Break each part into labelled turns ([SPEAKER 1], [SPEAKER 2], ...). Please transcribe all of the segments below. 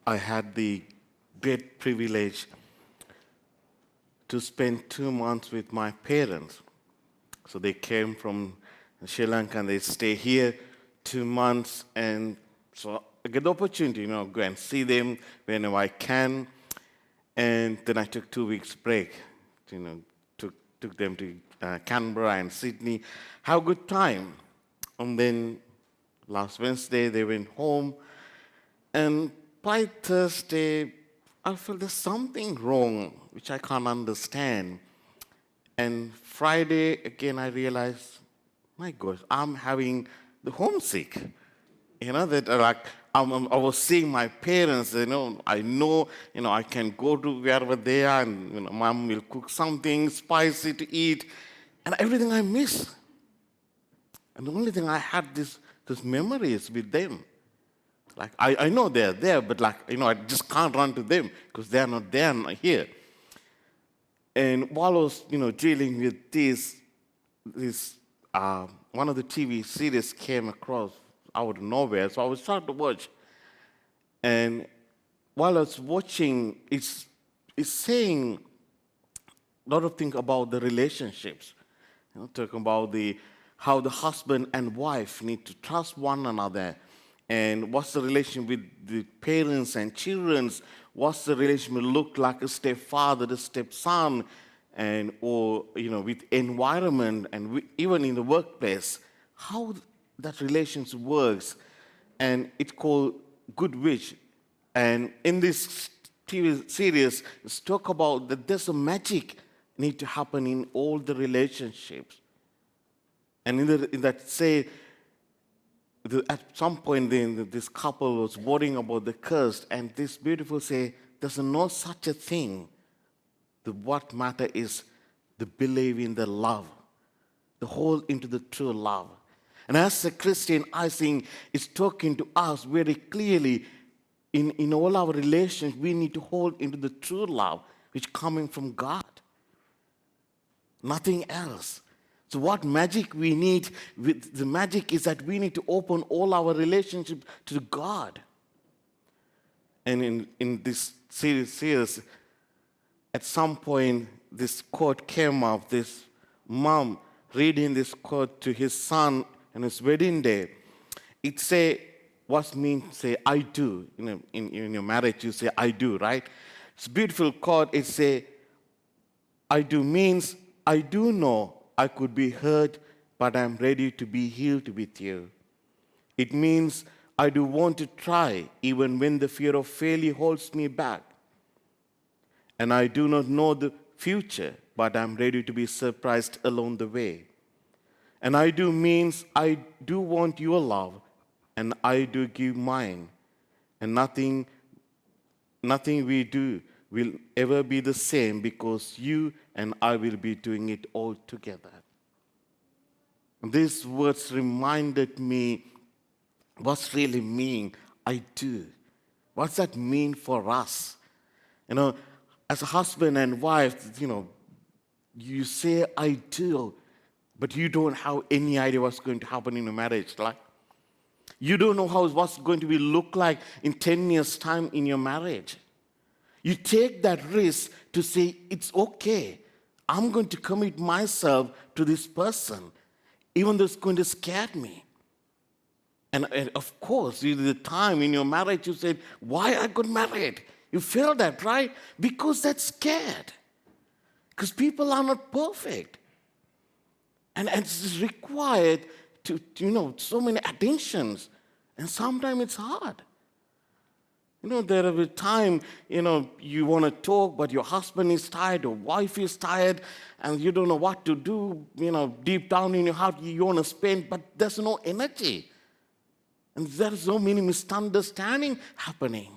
[SPEAKER 1] I had the great privilege to spend 2 months with my parents. So they came from Sri Lanka and they stay here 2 months. And so I get the opportunity, go and see them whenever I can. And then I took 2 weeks break, took them to Canberra and Sydney. Have a good time. And then last Wednesday they went home. And by Thursday, I felt there's something wrong, which I can't understand. And Friday, again, I realized, my gosh, I'm having the homesick. That I was seeing my parents, I know, I can go to wherever they are, and, mom will cook something spicy to eat, and everything I miss. And the only thing I had this memories with them. I know they're there, but I just can't run to them because they're not there, not here. And while I was, dealing with this one of the TV series came across out of nowhere, so I was trying to watch. And while I was watching, it's saying a lot of things about the relationships. Talking about how the husband and wife need to trust one another, and what's the relation with the parents and children, what's the relation look like a stepfather, the stepson, and with environment and even in the workplace, how that relations works. And it's called Good Witch. And in this TV series, it's talk about that there's a magic need to happen in all the relationships. And in that say, at some point, this couple was worrying about the curse, and this beautiful say, there's no such a thing. What matter is the believe in the love, the hold into the true love. And as a Christian, I think it's talking to us very clearly. In all our relations, we need to hold into the true love, which coming from God. Nothing else. So what magic we need, the magic is that we need to open all our relationships to God. And in this series, at some point, this quote came up, this mom reading this quote to his son on his wedding day. It say, what means say, I do. In your marriage, you say, I do, right? It's a beautiful quote. It say, I do means, I do know I could be hurt, but I'm ready to be healed with you. It means I do want to try, even when the fear of failure holds me back. And I do not know the future, but I'm ready to be surprised along the way. And I do means I do want your love, and I do give mine. And nothing we do will ever be the same, because you and I will be doing it all together. These words reminded me what's really mean, I do. What's that mean for us? As a husband and wife, you say I do, but you don't have any idea what's going to happen in a marriage. You don't know what's going to look like in 10 years' time in your marriage. You take that risk to say, it's okay. I'm going to commit myself to this person, even though it's going to scare me. And of course, the time in your marriage you said, why I got married? You feel that, right? Because that's scared. Because people are not perfect. And it's required to so many attentions. And sometimes it's hard. There will be a time, you want to talk, but your husband is tired, your wife is tired, and you don't know what to do. Deep down in your heart, you want to spend, but there's no energy. And there's so many misunderstandings happening.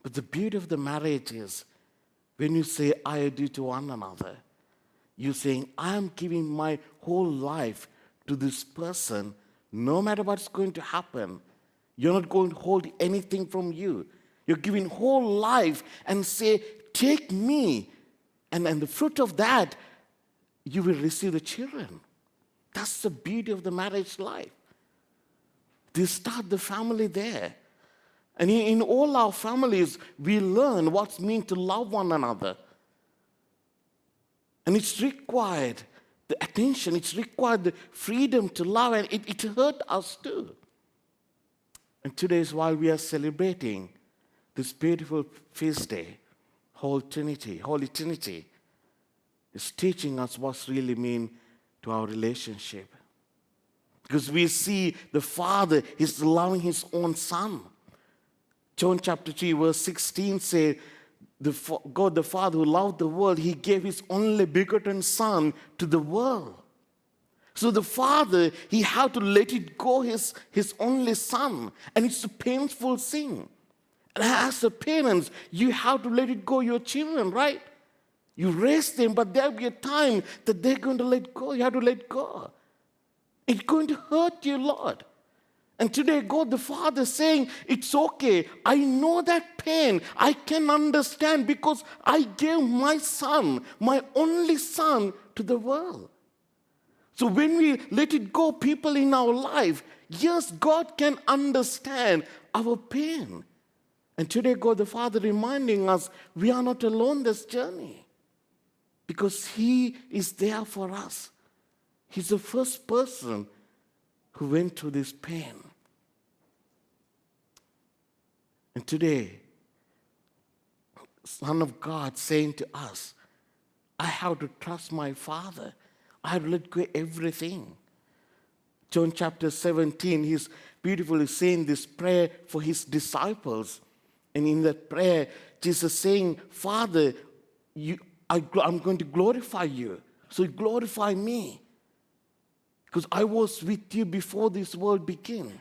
[SPEAKER 1] But the beauty of the marriage is when you say, I do to one another, you're saying, I'm giving my whole life to this person, no matter what's going to happen. You're not going to hold anything from you. You're giving whole life and say, take me. And the fruit of that, you will receive the children. That's the beauty of the marriage life. They start the family there. And in all our families, we learn what's mean to love one another. And it's required the attention, it's required the freedom to love, and it hurt us too. And today is while we are celebrating this beautiful feast day, Holy Trinity is teaching us what's really mean to our relationship. Because we see the Father is loving his own Son. John chapter 3 verse 16 says, God the Father who loved the world, he gave his only begotten Son to the world. So the Father, he had to let it go his only Son. And it's a painful thing. And as a parents, you have to let it go your children, right? You raise them, but there'll be a time that they're going to let go. You have to let go. It's going to hurt you, Lord. And today, God the Father is saying, it's okay. I know that pain. I can understand because I gave my Son, my only Son, to the world. So when we let it go, people in our life, yes, God can understand our pain. And today, God the Father reminding us, we are not alone this journey. Because he is there for us. He's the first person who went through this pain. And today, Son of God saying to us, I have to trust my Father. I have to let go everything. John chapter 17, he's beautifully saying this prayer for his disciples. And in that prayer, Jesus saying, Father, I'm going to glorify you. So glorify me. Because I was with you before this world began.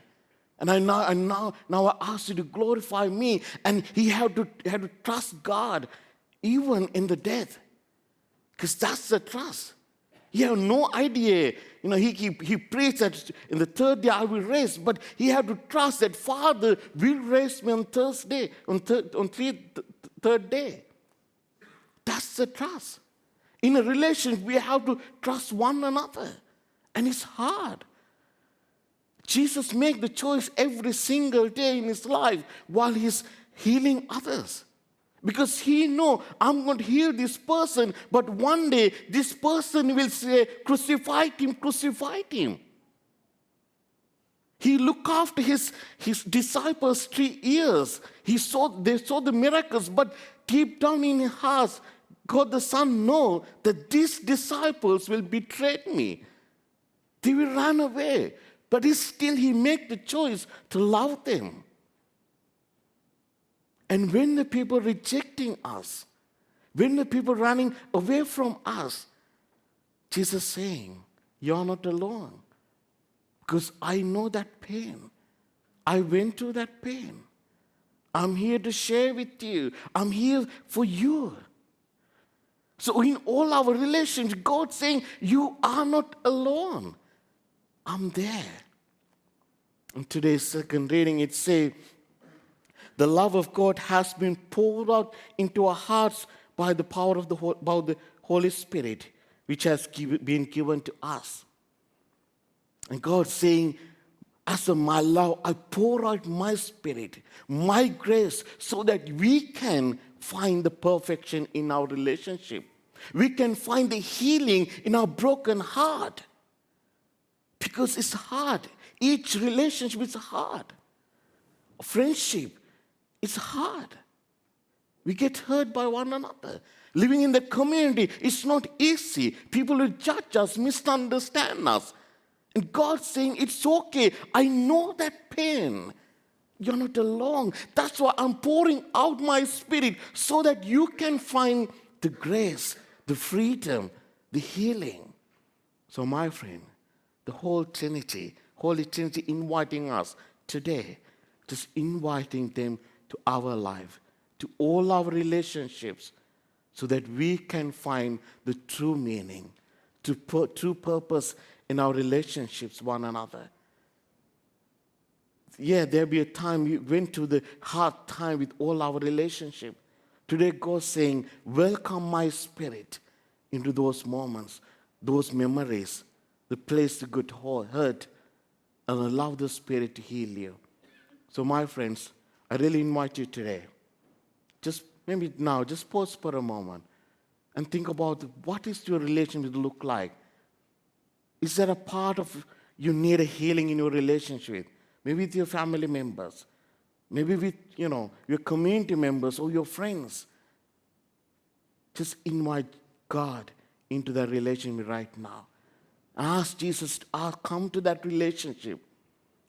[SPEAKER 1] And now I ask you to glorify me. And he had to trust God even in the death. Because that's the trust. He had no idea. He prayed that in the third day I will raise. But he had to trust that Father will raise me on Thursday, on third day. That's the trust. In a relationship, we have to trust one another. And it's hard. Jesus made the choice every single day in his life while he's healing others. Because he knows, I'm going to heal this person, but one day this person will say, crucify him, crucify him. He looked after his disciples 3 years. They saw the miracles, but deep down in his heart, God the Son knows that these disciples will betray me. They will run away. But he made the choice to love them. And when the people rejecting us, when the people running away from us, Jesus saying, you're not alone. Because I know that pain. I went through that pain. I'm here to share with you. I'm here for you. So in all our relations, God saying, you are not alone. I'm there. In today's second reading, it says, the love of God has been poured out into our hearts by the power of the Holy Spirit, which has been given to us. And God saying, as of my love, I pour out my Spirit, my grace, so that we can find the perfection in our relationship. We can find the healing in our broken heart. Because it's hard. Each relationship is hard. Friendship is hard. We get hurt by one another. Living in the community is not easy. People will judge us, misunderstand us. And God's saying, it's okay. I know that pain. You're not alone. That's why I'm pouring out my Spirit so that you can find the grace, the freedom, the healing. So my friend, the whole Trinity, Holy Trinity inviting us today, just inviting them to our life, to all our relationships, so that we can find the true meaning, true purpose in our relationships one another. Yeah, there'll be a time we went through the hard time with all our relationship. Today God's saying, welcome my Spirit into those moments, those memories, the place that got hurt, and allow the Spirit to heal you. So my friends, I really invite you today. Just maybe now, just pause for a moment and think about what is your relationship look like. Is there a part of you need a healing in your relationship? Maybe with your family members, maybe with your community members or your friends. Just invite God into that relationship right now. Ask Jesus to come to that relationship.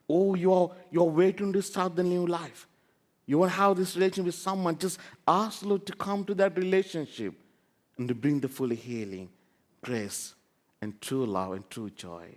[SPEAKER 1] Oh, you're waiting to start the new life. You want to have this relationship with someone, just ask the Lord to come to that relationship and to bring the full healing, grace, and true love and true joy.